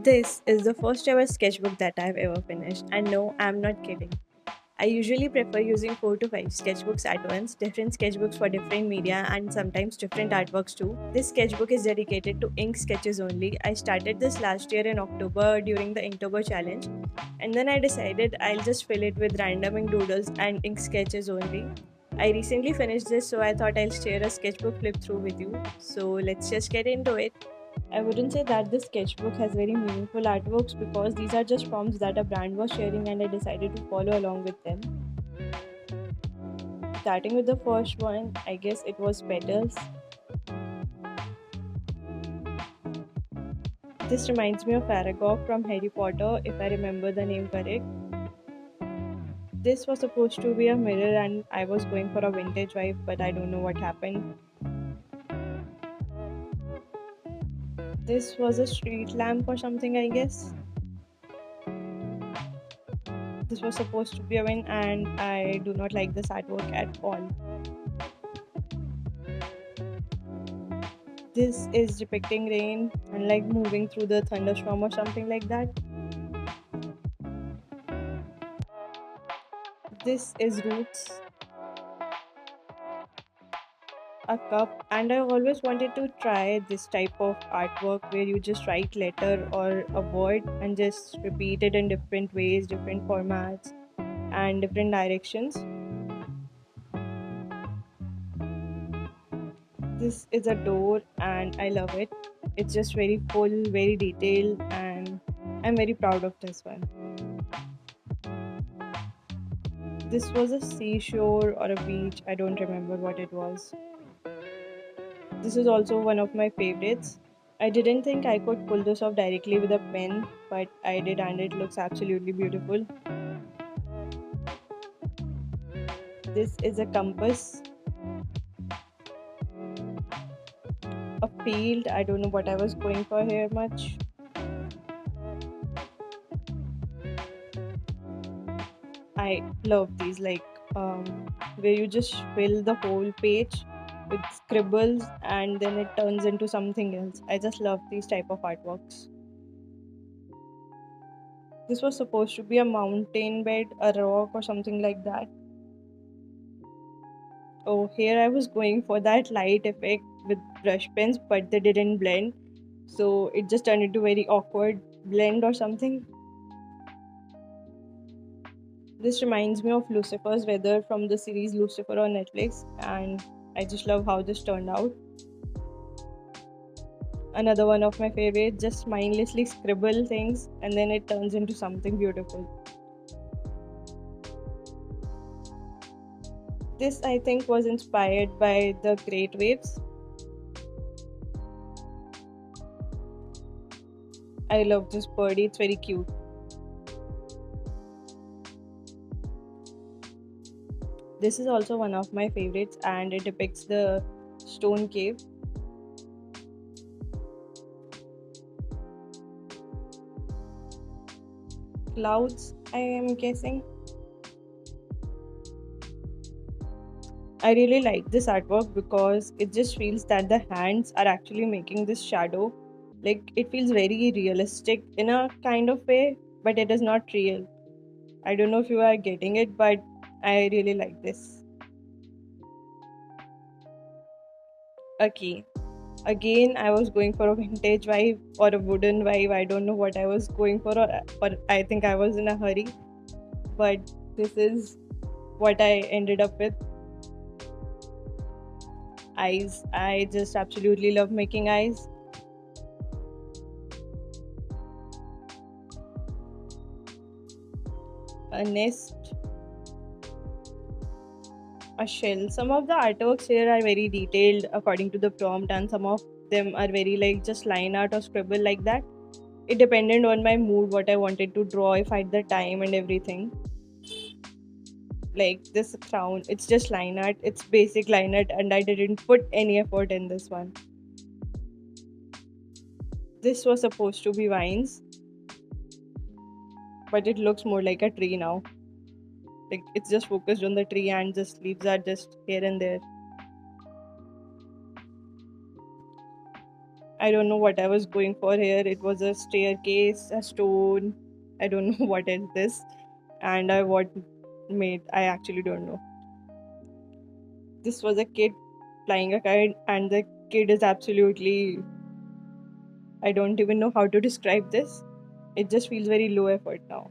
This is the first ever sketchbook that I've ever finished, and no, I'm not kidding. I usually prefer using 4 to 5 sketchbooks at once, different sketchbooks for different media, and sometimes different artworks too. This sketchbook is dedicated to ink sketches only. I started this last year in October during the Inktober challenge, and then I decided I'll just fill it with random ink doodles and ink sketches only. I recently finished this, so I thought I'll share a sketchbook flip through with you. So let's just get into it. I wouldn't say that this sketchbook has very meaningful artworks because these are just prompts that a brand was sharing and I decided to follow along with them. Starting with the first one, I guess it was Petals. This reminds me of Aragog from Harry Potter, if I remember the name correct. This was supposed to be a mirror and I was going for a vintage vibe, but I don't know what happened. This was a street lamp or something, I guess. This was supposed to be a win, and I do not like this artwork at all. This is depicting rain and like moving through the thunderstorm or something like that. This is Roots, a cup, and I always wanted to try this type of artwork where you just write letter or a word and just repeat it in different ways, different formats, and different directions. This is a door and I love it. It's just very full, very detailed, and I'm very proud of this one. This was a seashore or a beach, I don't remember what it was. This is also one of my favorites. I didn't think I could pull this off directly with a pen, but I did, and it looks absolutely beautiful. This is a compass, a field. I don't know what I was going for here much. I love these, like um, where you just fill the whole page with scribbles and then it turns into something else. I just love these type of artworks. This was supposed to be a mountain bed, a rock, or something like that. Oh, here I was going for that light effect with brush pens, but they didn't blend. So it just turned into very awkward blend or something. This reminds me of Lucifer's Weather from the series Lucifer on Netflix, and I just love how this turned out. Another one of my favorites, just mindlessly scribble things and then it turns into something beautiful. This I think was inspired by the Great Waves. I love this birdie, it's very cute. This is also one of my favorites and it depicts the stone cave. Clouds, I am guessing. I really like this artwork because it just feels that the hands are actually making this shadow. Like it feels very realistic in a kind of way, but it is not real. I don't know if you are getting it, but I really like this. Okay. Again, I was going for a vintage vibe or a wooden vibe. I don't know what I was going for, or I think I was in a hurry. But this is what I ended up with. Eyes. I just absolutely love making eyes. A nest, a shell. Some of the artworks here are very detailed according to the prompt, and some of them are very like just line art or scribble like that. It depended on my mood, what I wanted to draw, if I had the time and everything. Like this crown, it's just line art, it's basic line art, and I didn't put any effort in this one. This was supposed to be vines, but it looks more like a tree now. Like it's just focused on the tree and just leaves are just here and there. I don't know what I was going for here. It was a staircase, a stone. I don't know what is this. And I what made, I actually don't know. This was a kid flying a kite, and the kid is absolutely, I don't even know how to describe this. It just feels very low effort now.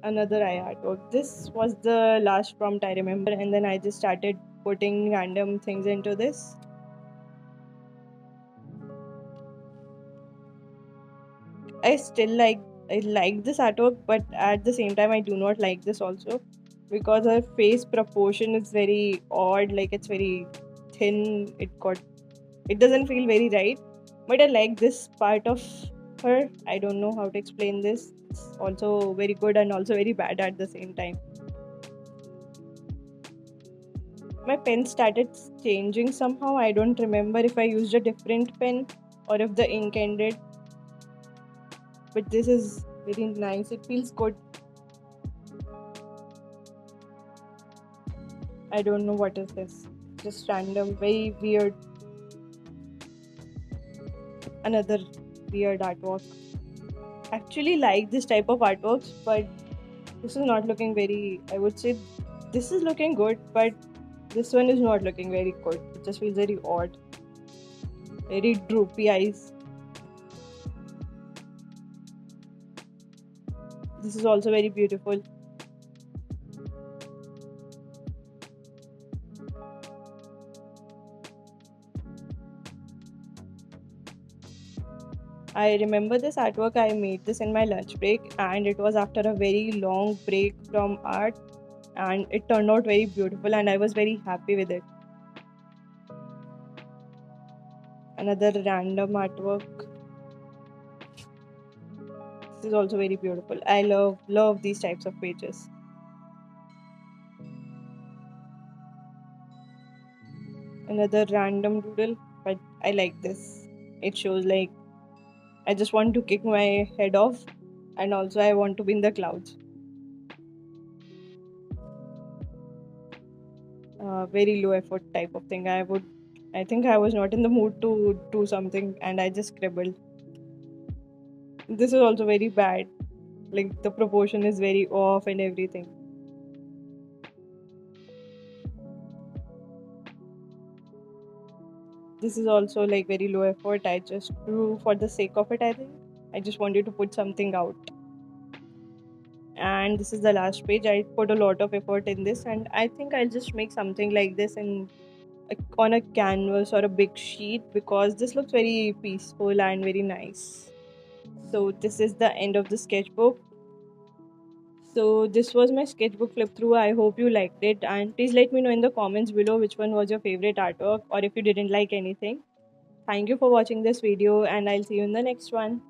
Another eye artwork. This was the last prompt I remember, and then I just started putting random things into this. I like this artwork, but at the same time I do not like this also, because her face proportion is very odd, like it's very thin. It doesn't feel very right. But I like this part of her. I don't know how to explain this. It's also very good and also very bad at the same time. My pen started changing somehow. I don't remember if I used a different pen or if the ink ended. But this is very nice. It feels good. I don't know what is this. Just random, very weird. Another weird artwork. Actually like this type of artworks, but this is not looking very, I would say this is looking good, but this one is not looking very good. It just feels very odd. Very droopy eyes. This is also very beautiful. I remember this artwork. I made this in my lunch break, and it was after a very long break from art, and it turned out very beautiful, and I was very happy with it. Another random artwork. This is also very beautiful. I love these types of pages. Another random doodle, but I like this. It shows like I just want to kick my head off, and also I want to be in the clouds. Very low effort type of thing. I think I was not in the mood to do something, and I just scribbled. This is also very bad. Like the proportion is very off and everything. This is also like very low effort. I just do for the sake of it. I think I just wanted to put something out. And this is the last page. I put a lot of effort in this, and I think I'll just make something like this on a canvas or a big sheet, because this looks very peaceful and very nice. So this is the end of the sketchbook. So this was my sketchbook flip through. I hope you liked it, and please let me know in the comments below which one was your favorite artwork, or if you didn't like anything. Thank you for watching this video, and I'll see you in the next one.